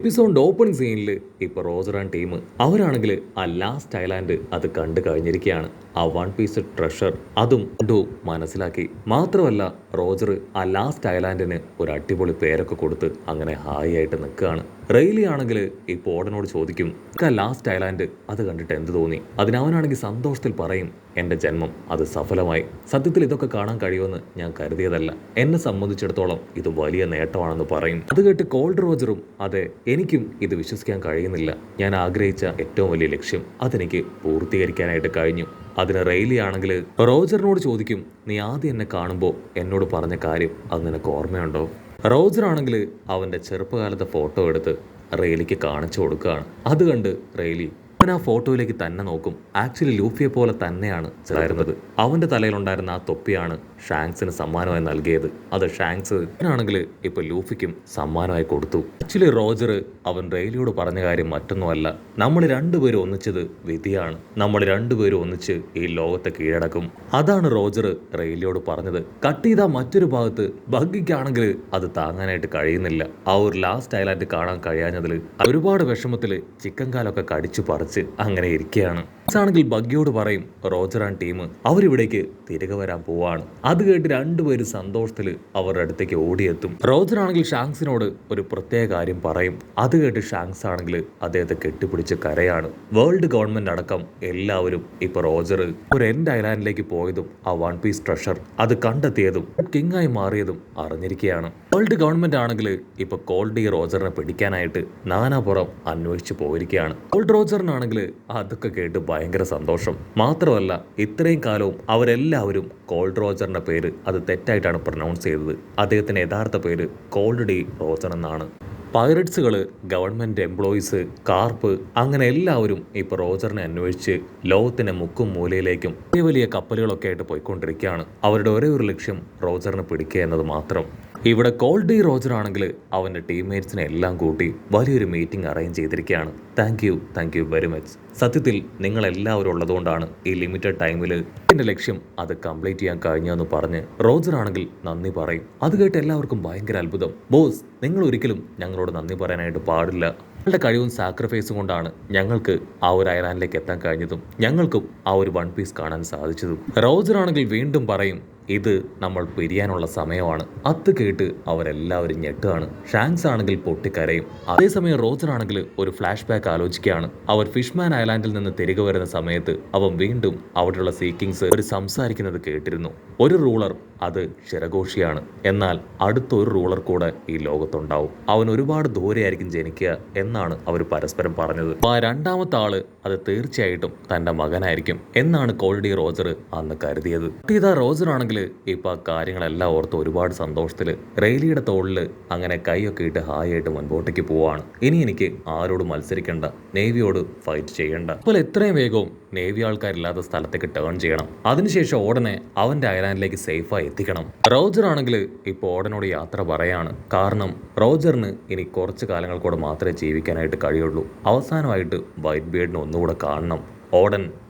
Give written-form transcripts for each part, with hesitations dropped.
എപ്പിസോഡിന്റെ opening സീനിൽ ഇപ്പോൾ Roger and team അവരാണെങ്കിൽ ആ ലാസ്റ്റ് ഐലാൻഡ് അത് കണ്ടു കഴിഞ്ഞിരിക്കുകയാണ്. ആ വൺ പീസ് ട്രഷർ അതും മനസ്സിലാക്കി. മാത്രമല്ല റോജർ ആ ലാസ്റ്റ് ഐലാൻഡിന് ഒരു അടിപൊളി പേരൊക്കെ കൊടുത്ത് അങ്ങനെ ഹായ് ആയിട്ട് നിൽക്കുകയാണ്. റെയിലി ആണെങ്കിൽ ഇപ്പോൾ ഓടനോട് ചോദിക്കും, ലാസ്റ്റ് ഐലാൻഡ് അത് കണ്ടിട്ട് എന്ത് തോന്നി? അതിനവനാണെങ്കിൽ സന്തോഷത്തിൽ പറയും, എൻ്റെ ജന്മം അത് സഫലമായി. സത്യത്തിൽ ഇതൊക്കെ കാണാൻ കഴിയുമെന്ന് ഞാൻ കരുതിയതല്ല. എന്നെ സംബന്ധിച്ചിടത്തോളം ഇത് വലിയ നേട്ടമാണെന്ന് പറയും. അത് കേട്ട് കോൾഡ് റോജറും, അതെ എനിക്കും ഇത് വിശ്വസിക്കാൻ കഴിയുന്നില്ല. ഞാൻ ആഗ്രഹിച്ച ഏറ്റവും വലിയ ലക്ഷ്യം അതെനിക്ക് പൂർത്തീകരിക്കാനായിട്ട് കഴിഞ്ഞു. അതിന് റെയിലി ആണെങ്കിൽ റോജറിനോട് ചോദിക്കും, നീ ആദ്യം എന്നെ കാണുമ്പോൾ എന്നോട് പറഞ്ഞ കാര്യം അത് നിനക്ക് ഓർമ്മയുണ്ടോ? റോജർ ആണെങ്കിൽ അവൻ്റെ ചെറുപ്പകാലത്തെ ഫോട്ടോ എടുത്ത് റെയിലിക്ക് കാണിച്ചു കൊടുക്കുകയാണ്. അത് കണ്ട് റെയിലി അവൻ ആ ഫോട്ടോയിലേക്ക് തന്നെ നോക്കും. ആക്ച്വലി ലൂഫിയെ പോലെ തന്നെയാണ് ചേർന്നത്. അവൻ്റെ തലയിലുണ്ടായിരുന്ന ആ തൊപ്പിയാണ് ഷാങ്ക്സിന് സമ്മാനമായി നൽകിയത്. അത് ഷാങ്ക്സ് ആണെങ്കിൽ ഇപ്പൊ ലൂഫിക്കും സമ്മാനമായി കൊടുത്തു. ആക്ച്വലി റോജർ അവൻ റെയിലിയോട് പറഞ്ഞ കാര്യം മറ്റൊന്നുമല്ല, നമ്മൾ രണ്ടുപേരും ഒന്നിച്ചത് വിധിയാണ്. നമ്മൾ രണ്ടുപേരും ഒന്നിച്ച് ഈ ലോകത്തെ കീഴടക്കും. അതാണ് റോജർ റെയിലിയോട് പറഞ്ഞത്. കട്ട് ചെയ്ത മറ്റൊരു ഭാഗത്ത് ബഗ്ഗിക്കാണെങ്കിൽ അത് താങ്ങാനായിട്ട് കഴിയുന്നില്ല. ആ ഒരു ലാസ്റ്റ് ഐലാൻഡ് കാണാൻ കഴിയാഞ്ഞതിൽ ഒരുപാട് വിഷമത്തിൽ ചിക്കൻ കാലൊക്കെ കടിച്ചു പറിച്ച് അങ്ങനെ ഇരിക്കുകയാണ്. ആണെങ്കിൽ ബഗ്ഗിയോട് പറയും, റോജർ ആൻഡ് ടീം അവരിവിടേക്ക് തിരികെ വരാൻ പോവാണ്. അത് കേട്ട് രണ്ടുപേരും സന്തോഷത്തിൽ അവരുടെ അടുത്തേക്ക് ഓടിയെത്തും. റോജർ ആണെങ്കിൽ ഷാങ്ക്സിനോട് ഒരു പ്രത്യേക കാര്യം പറയും. അത് കേട്ട് ഷാങ്ക്സ് ആണെങ്കിൽ അദ്ദേഹത്തെ കെട്ടിപ്പിടിച്ച് കരയാണ്. വേൾഡ് ഗവൺമെന്റ് അടക്കം എല്ലാവരും ഇപ്പൊ റോജർ ഒരു എൻഡ് ഐലാൻഡിലേക്ക് പോയതും ആ വൺ പീസ് ട്രഷർ അത് കണ്ടെത്തിയതും കിങ് ആയി മാറിയതും അറിഞ്ഞിരിക്കുകയാണ്. വേൾഡ് ഗവൺമെന്റ് ആണെങ്കിൽ ഇപ്പൊ കോൾഡ് റോജറിനെ പിടിക്കാനായിട്ട് നാനാപുറം അന്വേഷിച്ചു പോയിരിക്കുകയാണ്. കോൾഡ് റോജറിനാണെങ്കിൽ അതൊക്കെ കേട്ട് ഭയങ്കര സന്തോഷം. മാത്രമല്ല ഇത്രയും കാലവും അവരെല്ലാവരും കോൾഡ് റോജറിന്റെ പേര് അത് തെറ്റായിട്ടാണ് പ്രൊനൗൺസ് ചെയ്തത്. അദ്ദേഹത്തിന്റെ യഥാർത്ഥ പേര് കോൾഡ് ഡി റോജർ എന്നാണ്. പൈററ്റ്സുകൾ, ഗവൺമെന്റ് എംപ്ലോയീസ്, കാർപ്പ് അങ്ങനെ എല്ലാവരും ഇപ്പോൾ റോജറിനെ അന്വേഷിച്ച് ലോകത്തിന്റെ മുക്കും മൂലയിലേക്കും വലിയ വലിയ കപ്പലുകളൊക്കെ ആയിട്ട് പോയിക്കൊണ്ടിരിക്കുകയാണ്. അവരുടെ ഒരേ ഒരു ലക്ഷ്യം റോജറിനെ പിടിക്കുക എന്നത് മാത്രം. ഇവിടെ കോൾഡ് ഡി റോജർ ആണെങ്കിൽ അവൻ്റെ ടീംമേറ്റ്സിനെ എല്ലാം കൂട്ടി വലിയൊരു മീറ്റിംഗ് അറേഞ്ച് ചെയ്തിരിക്കുകയാണ്. Thank you very much. സത്യത്തിൽ നിങ്ങൾ എല്ലാവരും ഉള്ളതുകൊണ്ടാണ് ഈ ലിമിറ്റഡ് ടൈമിൽ എൻ്റെ ലക്ഷ്യം അത് കംപ്ലീറ്റ് ചെയ്യാൻ കഴിഞ്ഞതെന്ന് പറഞ്ഞ് റോജർ ആണെങ്കിൽ നന്ദി പറയും. അത് കേട്ട് എല്ലാവർക്കും ഭയങ്കര അത്ഭുതം. ബോസ്, നിങ്ങൾ ഒരിക്കലും ഞങ്ങളോട് നന്ദി പറയാനായിട്ട് പാടില്ല. ഞങ്ങളുടെ കഴിവും സാക്രിഫൈസും കൊണ്ടാണ് ഞങ്ങൾക്ക് ആ ഒരു ഐലാൻഡിലേക്ക് എത്താൻ കഴിഞ്ഞതും ഞങ്ങൾക്കും ആ ഒരു വൺ പീസ് കാണാൻ സാധിച്ചതും. റോജർ ആണെങ്കിൽ വീണ്ടും പറയും, ഇത് നമ്മൾ പിരിയാനുള്ള സമയമാണ്. അത് കേട്ട് അവരെല്ലാവരും ഞെട്ടുകയാണ്. ഷാങ്ക്സ് ആണെങ്കിൽ പൊട്ടിക്കരയും. അതേസമയം റോജർ ആണെങ്കിൽ ഒരു ഫ്ലാഷ് ബാക്ക് ആലോചിക്കുകയാണ്. അവർ ഫിഷ്മാൻ ഐലാൻഡിൽ നിന്ന് തിരികെ വരുന്ന സമയത്ത് അവൻ വീണ്ടും അവിടെയുള്ള സീക്കിങ്സ് ഒരു സംസാരിക്കുന്നത് കേട്ടിരുന്നു. ഒരു റൂളർ അത് ശിരഘോഷിയാണ്, എന്നാൽ അടുത്തൊരു റൂളർ കൂടെ ഈ ലോകത്തുണ്ടാവും. അവൻ ഒരുപാട് ദൂരെയായിരിക്കും ജനിക്കുക എന്നാണ് അവർ പരസ്പരം പറഞ്ഞത്. ആ രണ്ടാമത്തെ ആള് അത് തീർച്ചയായിട്ടും തന്റെ മകനായിരിക്കും എന്നാണ് കോൾഡ് ഡി റോജർ അന്ന് കരുതിയത്. റോജർ ആണെങ്കിൽ ഇപ്പൊ കാര്യങ്ങളെല്ലാം ഓർത്ത് ഒരുപാട് സന്തോഷത്തില് റെയിലിയുടെ തോളില് അങ്ങനെ കൈയൊക്കെ ഇട്ട് ഹായ് ആയിട്ട് മുൻപോട്ടേക്ക് പോവാണ്. ഇനി എനിക്ക് ആരോട് മത്സരിക്കണ്ട, നേവിയോട് ഫൈറ്റ് ചെയ്യണ്ട. അപ്പോൾ എത്രയും വേഗവും നേവി ആൾക്കാരില്ലാത്ത സ്ഥലത്തേക്ക് ടേൺ ചെയ്യണം. അതിനുശേഷം ഓടനെ അവന്റെ ഐലാൻഡിലേക്ക് സേഫായി എത്തിക്കണം. റോജർ ആണെങ്കിൽ ഇപ്പൊ ഓടനോട് യാത്ര പറയാണ്. കാരണം റോജറിന് ഇനി കുറച്ച് കാലങ്ങൾ കൂടെ മാത്രമേ ജീവിക്കാനായിട്ട് കഴിയുള്ളൂ. അവസാനമായിട്ട് വൈറ്റ് ബിയർഡിനെ ഒന്നുകൂടെ കാണണം. ഓടൻ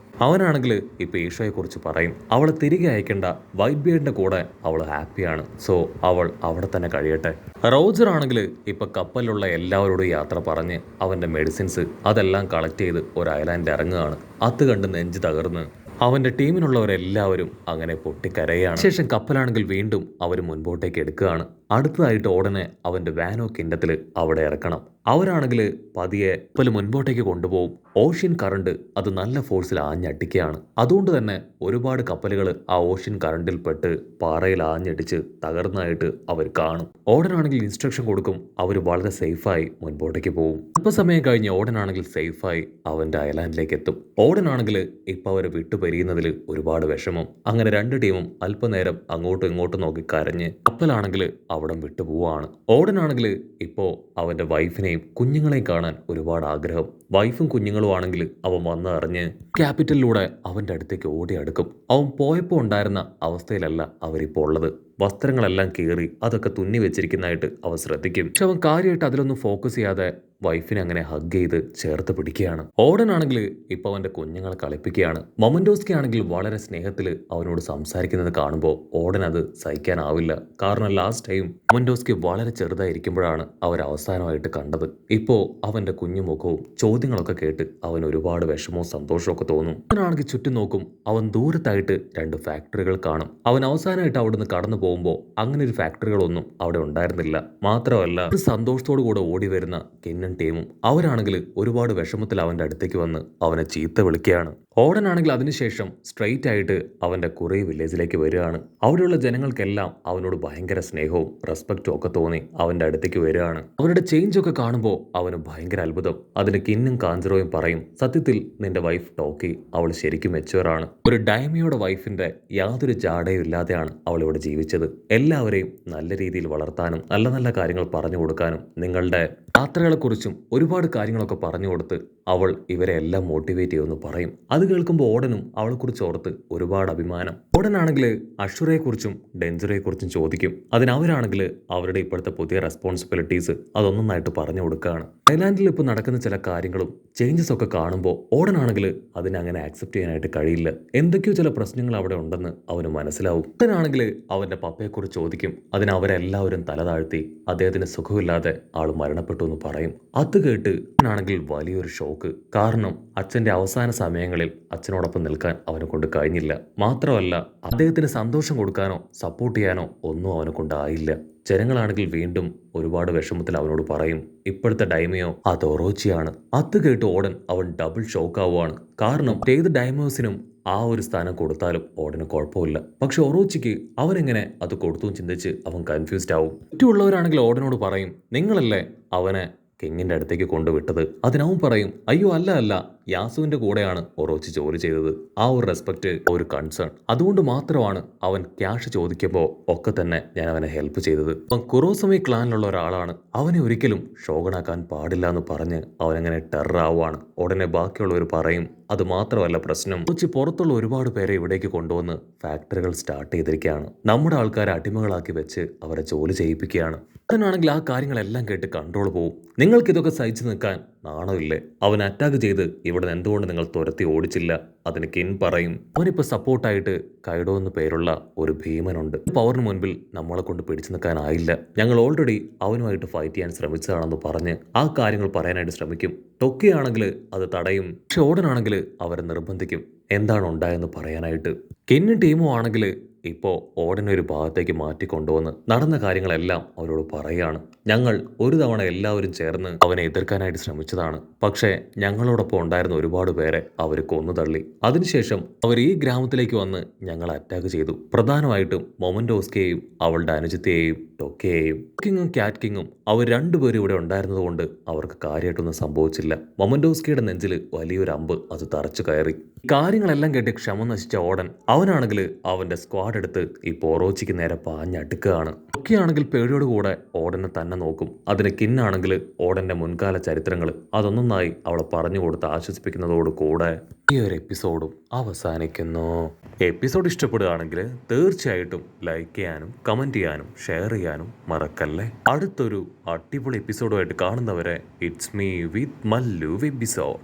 അവനാണെങ്കിൽ ഇപ്പൊ ഈഷോയെ കുറിച്ച് പറയും. അവളെ തിരികെ അയക്കേണ്ട, വൈറ്റ് ബിയർഡിന്റെ കൂടെ അവൾ ഹാപ്പിയാണ്. സോ അവൾ അവിടെ തന്നെ കഴിയട്ടെ. റോജർ ആണെങ്കിൽ ഇപ്പൊ കപ്പലിലുള്ള എല്ലാവരോടും യാത്ര പറഞ്ഞ് അവന്റെ മെഡിസിൻസ് അതെല്ലാം കളക്ട് ചെയ്ത് ഒരു ഐലാൻഡിൽ ഇറങ്ങുകയാണ്. അത് കണ്ട് നെഞ്ച് തകർന്ന് അവന്റെ ടീമിനുള്ളവരെല്ലാവരും അങ്ങനെ പൊട്ടിക്കരയാണ്. ശേഷം കപ്പലാണെങ്കിൽ വീണ്ടും അവർ മുൻപോട്ടേക്ക് എടുക്കുകയാണ്. അടുത്തതായിട്ട് ഉടനെ അവന്റെ വാനോ കിൻഡത്തിൽ അവിടെ ഇറക്കണം. അവരാണെങ്കിൽ പതിയെ കപ്പൽ മുൻപോട്ടേക്ക് കൊണ്ടുപോകും. ഓഷ്യൻ കറണ്ട് അത് നല്ല ഫോഴ്സിൽ ആഞ്ഞടിക്കുകയാണ്. അതുകൊണ്ട് തന്നെ ഒരുപാട് കപ്പലുകൾ ആ ഓഷ്യൻ കറണ്ടിൽ പെട്ട് പാറയിൽ ആഞ്ഞടിച്ച് തകർന്നതായിട്ട് അവർ കാണും. ഓടനാണെങ്കിൽ ഇൻസ്ട്രക്ഷൻ കൊടുക്കും. അവർ വളരെ സേഫായി മുൻപോട്ടേക്ക് പോകും. അല്പസമയം കഴിഞ്ഞ് ഓടനാണെങ്കിൽ സേഫായി അവന്റെ ഐലാൻഡിലേക്ക് എത്തും. ഓടനാണെങ്കിൽ ഇപ്പൊ അവരെ വിട്ടുപരിയുന്നതിൽ ഒരുപാട് വിഷമം. അങ്ങനെ രണ്ട് ടീമും അല്പനേരം അങ്ങോട്ടും ഇങ്ങോട്ടും നോക്കി കരഞ്ഞ് കപ്പലാണെങ്കിൽ അവിടം വിട്ടുപോവാണ്. ഓടനാണെങ്കിൽ ഇപ്പോ അവന്റെ വൈഫിനെയും കുഞ്ഞുങ്ങളെയും കാണാൻ ഒരുപാട് ആഗ്രഹം. വൈഫും കുഞ്ഞുങ്ങളും ആണെങ്കിൽ അവൻ വന്ന് അറിഞ്ഞ് ക്യാപിറ്റലിലൂടെ അവന്റെ അടുത്തേക്ക് ഓടി അടുക്കും. അവൻ പോയപ്പോൾ ഉണ്ടായിരുന്ന അവസ്ഥയിലല്ല അവരിപ്പോൾ ഉള്ളത്. വസ്ത്രങ്ങളെല്ലാം കീറി അതൊക്കെ തുന്നി വെച്ചിരിക്കുന്നതായിട്ട് അവൻ ശ്രദ്ധിക്കും. പക്ഷെ അവൻ കാര്യമായിട്ട് അതിലൊന്നും ഫോക്കസ് ചെയ്യാതെ വൈഫിനെ അങ്ങനെ ഹഗ് ചെയ്ത് ചേർത്ത് പിടിക്കുകയാണ്. ഓടൻ ആണെങ്കിൽ ഇപ്പൊ അവന്റെ കുഞ്ഞുങ്ങളെ കളിപ്പിക്കുകയാണ്. മൊമന്റോസ്കി ആണെങ്കിൽ വളരെ സ്നേഹത്തിൽ അവനോട് സംസാരിക്കുന്നത് കാണുമ്പോൾ ഓടൻ അത് സഹിക്കാനാവില്ല. കാരണം ലാസ്റ്റ് ടൈം മൊമന്റോസ്കി വളരെ ചെറുതായിരിക്കുമ്പോഴാണ് അവർ അവസാനമായിട്ട് കണ്ടത്. ഇപ്പോ അവന്റെ കുഞ്ഞു മുഖവും ചോദ്യങ്ങളൊക്കെ കേട്ട് അവൻ ഒരുപാട് വിഷമവും സന്തോഷവും ഒക്കെ തോന്നും. അവനാണെങ്കിൽ ചുറ്റും നോക്കും. അവൻ ദൂരത്തായിട്ട് 2 ഫാക്ടറികൾ കാണും. അവൻ അവസാനമായിട്ട് അവിടുന്ന് കടന്നു പോകുമ്പോൾ അങ്ങനെ ഒരു ഫാക്ടറികളൊന്നും അവിടെ ഉണ്ടായിരുന്നില്ല. മാത്രമല്ല ഒരു സന്തോഷത്തോടു കൂടെ ഓടി വരുന്ന കെന്നും ടീമും അവരാണെങ്കിൽ ഒരുപാട് വിഷമത്തിൽ അവന്റെ അടുത്തേക്ക് വന്ന് അവനെ ചീത്ത വിളിക്കുകയാണ്. ഓടൻ ആണെങ്കിൽ അതിനുശേഷം സ്ട്രെയിറ്റ് ആയിട്ട് അവന്റെ കുറേ വില്ലേജിലേക്ക് വരികയാണ്. അവിടെയുള്ള ജനങ്ങൾക്കെല്ലാം അവനോട് ഭയങ്കര സ്നേഹവും റെസ്പെക്റ്റും ഒക്കെ തോന്നി അവന്റെ അടുത്തേക്ക് വരികയാണ്. അവരുടെ ചേഞ്ച് ഒക്കെ കാണുമ്പോൾ അവന് ഭയങ്കര അത്ഭുതം. അതിന് കിന്നും കാഞ്ചറോയും പറയും, സത്യത്തിൽ നിന്റെ വൈഫ് ടോക്കി അവൾ ശരിക്കും മെച്ചുവറാണ്. ഒരു ഡൈമിയുടെ വൈഫിന്റെ യാതൊരു ജാടയും ഇല്ലാതെയാണ് അവൾ ഇവിടെ ജീവിച്ചത്. എല്ലാവരെയും നല്ല രീതിയിൽ വളർത്താനും നല്ല നല്ല കാര്യങ്ങൾ പറഞ്ഞു കൊടുക്കാനും നിങ്ങളുടെ യാത്രകളെക്കുറിച്ചും ഒരുപാട് കാര്യങ്ങളൊക്കെ പറഞ്ഞു കൊടുത്ത് അവൾ ഇവരെ എല്ലാം മോട്ടിവേറ്റ് ചെയ്യുമെന്ന് പറയും. അത് കേൾക്കുമ്പോൾ ഓടനും അവളെക്കുറിച്ച് ഓർത്ത് ഒരുപാട് അഭിമാനം. ഓടനാണെങ്കിൽ അഷുറയെക്കുറിച്ചും ഡെൻജറയെക്കുറിച്ചും ചോദിക്കും. അതിനവരാണെങ്കിൽ അവരുടെ ഇപ്പോഴത്തെ പുതിയ റെസ്പോൺസിബിലിറ്റീസ് അതൊന്നൊന്നായിട്ട് പറഞ്ഞു കൊടുക്കുകയാണ്. തായ്ലാൻഡിൽ ഇപ്പോൾ നടക്കുന്ന ചില കാര്യങ്ങളും ചേഞ്ചസ് ഒക്കെ കാണുമ്പോൾ ഓടനാണെങ്കിൽ അതിനെ അങ്ങനെ ആക്സെപ്റ്റ് ചെയ്യാനായിട്ട് കഴിയില്ല. എന്തൊക്കെയോ ചില പ്രശ്നങ്ങൾ അവിടെ ഉണ്ടെന്ന് അവന് മനസ്സിലാവും. ഓടനാണെങ്കിൽ അവന്റെ പപ്പയെക്കുറിച്ച് ചോദിക്കും. അതിന് അവരെല്ലാവരും തല താഴ്ത്തി അദ്ദേഹത്തിന് സുഖമില്ലാതെ ആൾ മരണപ്പെട്ടു എന്ന് പറയും. അത് കേട്ട് ആണെങ്കിൽ വലിയൊരു ഷോക്ക്. കാരണം അച്ഛന്റെ അവസാന സമയങ്ങളിൽ അച്ഛനോടൊപ്പം നിൽക്കാൻ അവനെ കൊണ്ട് കഴിഞ്ഞില്ല. മാത്രമല്ല അദ്ദേഹത്തിന് സന്തോഷം കൊടുക്കാനോ സപ്പോർട്ട് ചെയ്യാനോ ഒന്നും അവനെ കൊണ്ടായില്ല. ജനങ്ങളാണെങ്കിൽ വീണ്ടും ഒരുപാട് വിഷമത്തിൽ അവനോട് പറയും, ഇപ്പോഴത്തെ ഡൈമയോ അത് ഒറോച്ചിയാണ്. അത് കേട്ട് ഓടൻ അവൻ ഡബിൾ ഷോക്ക് ആവുകയാണ്. കാരണം ഏത് ഡൈമേഴ്സിനും ആ ഒരു സ്ഥാനം കൊടുത്താലും ഓടന് കുഴപ്പമില്ല. പക്ഷെ ഒറോച്ചിക്ക് അവനെങ്ങനെ അത് കൊടുത്തു ചിന്തിച്ച് അവൻ കൺഫ്യൂസ്ഡ് ആവും. മറ്റുള്ളവരാണെങ്കിൽ ഓടനോട് പറയും, നിങ്ങളല്ലേ അവനെ കിങ്ങിന്റെ അടുത്തേക്ക് കൊണ്ടുവിട്ടത്. അതിനവൻ പറയും, അയ്യോ അല്ല യാസുവിന്റെ കൂടെയാണ് ഒറോച്ചി ജോലി ചെയ്തത്. ആ ഒരു റെസ്പെക്ട്, ഒരു കൺസേൺ, അതുകൊണ്ട് മാത്രമാണ് അവൻ ക്യാഷ് ചോദിക്കുമ്പോൾ ഒക്കെ തന്നെ ഞാൻ അവനെ ഹെൽപ്പ് ചെയ്തത്. അവൻ കുറോസമി ക്ലാനിലുള്ള ഒരാളാണ്. അവനെ ഒരിക്കലും ഷോഗണാക്കാൻ പാടില്ല എന്ന് പറഞ്ഞ് അവനങ്ങനെ ടെറർ ആവുകയാണ്. ഉടനെ ബാക്കിയുള്ളവർ പറയും, അത് മാത്രമല്ല പ്രശ്നം, കൊച്ചി പുറത്തുള്ള ഒരുപാട് പേരെ ഇവിടേക്ക് കൊണ്ടുവന്ന് ഫാക്ടറികൾ സ്റ്റാർട്ട് ചെയ്തിരിക്കുകയാണ്. നമ്മുടെ ആൾക്കാരെ അടിമകളാക്കി വെച്ച് അവരെ ജോലി ചെയ്യിപ്പിക്കുകയാണ്. അവനാണെങ്കിൽ ആ കാര്യങ്ങളെല്ലാം കേട്ട് കൺട്രോൾ പോവും. നിങ്ങൾക്കിതൊക്കെ സഹിച്ചു നിൽക്കാൻ നാണമില്ലേ? അവൻ അറ്റാക്ക് ചെയ്ത് ഇവിടെ എന്തുകൊണ്ട് നിങ്ങൾ തുരത്തി ഓടിച്ചില്ല? അതിന് കിൻ പറയും, അവനിപ്പോൾ സപ്പോർട്ടായിട്ട് കൈഡോ എന്ന് പേരുള്ള ഒരു ഭീമനുണ്ട്. പവറിന് മുൻപിൽ നമ്മളെ കൊണ്ട് പിടിച്ചു നിൽക്കാനായില്ല. ഞങ്ങൾ ഓൾറെഡി അവനുമായിട്ട് ഫൈറ്റ് ചെയ്യാൻ ശ്രമിച്ചതാണെന്ന് പറഞ്ഞ് ആ കാര്യങ്ങൾ പറയാനായിട്ട് ശ്രമിക്കും. ടൊക്കിയാണെങ്കിൽ അത് തടയും. പക്ഷെ ഓടനാണെങ്കിൽ അവരെ നിർബന്ധിക്കും എന്താണ് ഉണ്ടായെന്ന് പറയാനായിട്ട്. കിന്നും ടീമും ആണെങ്കിൽ ഇപ്പോൾ ഓടനെ ഒരു ഭാഗത്തേക്ക് മാറ്റി കൊണ്ടുവന്ന് നടന്ന കാര്യങ്ങളെല്ലാം അവരോട് പറയുകയാണ്. ഞങ്ങൾ ഒരു തവണ എല്ലാവരും ചേർന്ന് അവനെ എതിർക്കാനായിട്ട് ശ്രമിച്ചതാണ്. പക്ഷേ ഞങ്ങളോടൊപ്പം ഉണ്ടായിരുന്ന ഒരുപാട് പേരെ അവർ കൊന്നു തള്ളി. അതിനുശേഷം അവർ ഈ ഗ്രാമത്തിലേക്ക് വന്ന് ഞങ്ങൾ അറ്റാക്ക് ചെയ്തു. പ്രധാനമായിട്ടും മൊമന്റോസ്കയെയും അവളുടെ അനുജത്തെയും ടൊക്കയെയും. കിങ്ങും ക്യാറ്റ് കിങ്ങും അവർ രണ്ടുപേരും ഇവിടെ ഉണ്ടായിരുന്നത് കൊണ്ട് അവർക്ക് കാര്യമായിട്ടൊന്നും സംഭവിച്ചില്ല. മൊമന്റോസ്കിയുടെ നെഞ്ചിൽ വലിയൊരു അമ്പ് അത് തറച്ചു കയറി. കാര്യങ്ങളെല്ലാം കേട്ട് ക്ഷമ നശിച്ച ഓടൻ അവനാണെങ്കിൽ അവന്റെ സ്ക്വാഡ് എടുത്ത് ഈ പോറോച്ചിക്ക് നേരെ പാഞ്ഞടുക്കുകയാണ്. ഒക്കെയാണെങ്കിൽ പേടിയോടുകൂടെ ഓടനെ തന്നെ നോക്കും. അതിന് കിന്നാണെങ്കിൽ ഓടന്റെ മുൻകാല ചരിത്രങ്ങൾ അതൊന്നൊന്നായി അവളെ പറഞ്ഞു കൊടുത്ത് ആശ്വസിപ്പിക്കുന്നതോട് കൂടെ ഈ ഒരു എപ്പിസോഡും അവസാനിക്കുന്നു. എപ്പിസോഡ് ഇഷ്ടപ്പെടുകയാണെങ്കിൽ തീർച്ചയായിട്ടും ലൈക്ക് ചെയ്യാനും കമന്റ് ചെയ്യാനും ഷെയർ ചെയ്യാനും മറക്കല്ലേ. അടുത്തൊരു അടിപൊളി എപ്പിസോഡുമായിട്ട് കാണുന്നവരെ it's me with Mallu episode.